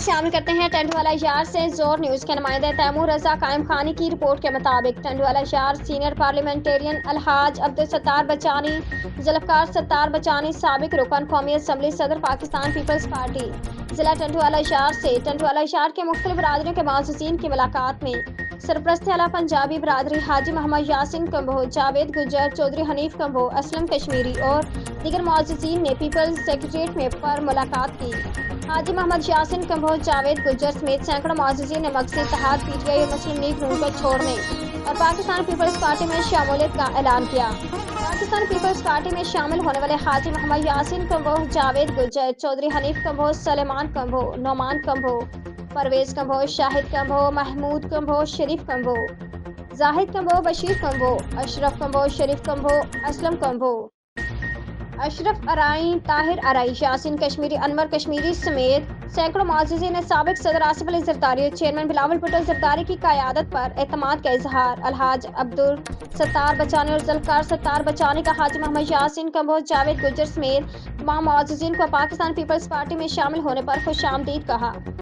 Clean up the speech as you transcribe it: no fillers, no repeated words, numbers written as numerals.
شامل کرتے ہیں ٹینٹ والا یار سے زور نیوز کے نمائندے تیمور رضا قائم خانی کی رپورٹ کے مطابق ٹینٹ والا یار سینئر پارلیمنٹرین الحاج عبدالستار بچانی ذوالفقار ستار بچانی سابق رکن قومی اسمبلی صدر پاکستان پیپلز پارٹی ضلع ٹینٹ والا یار سے ٹینٹ والا یار کے مختلف برادریوں کے معززین کی ملاقات میں سرپرست اعلیٰ پنجابی برادری حاجی محمد یاسین کمبو جاوید گجر چودھری حنیف کمبو اسلم کشمیری اور دیگر معززین نے پیپلز سیکریٹریٹ میں پر ملاقات کی۔ حاجی محمد یاسین کمبو جاوید گجر سمیت سینکڑوں معززین نے مقصد اتحاد پی ٹی آئی اور مسلم لیگ نون کو چھوڑنے اور پاکستان پیپلز پارٹی میں شمولیت کا اعلان کیا۔ پاکستان پیپلز پارٹی میں شامل ہونے والے حاجی محمد یاسین کمبو جاوید گجر چودھری حنیف کمبو سلیمان کمبو نعمان کمبو پرویز کمبو شاہد کمبو محمود کمبو شریف کمبو زاہد کمبو بشیر کمبو اشرف کمبو شریف کمبو اسلم کمبو اشرف ارائی طاہر ارائی یاسین کشمیری انور کشمیری سمیت سینکڑوں معززین نے سابق صدر آصف علی زرداری اور چیئرمین بلاول بھٹو زرداری کی قیادت پر اعتماد کا اظہار۔ الحاج عبدالستار بچانی اور ذوالفقار ستار بچانی کا حاجی محمد یاسین کمبو جاوید گجر سمیت تمام معززین کو پاکستان پیپلز پارٹی میں شامل ہونے پر خوش آمدید کہا۔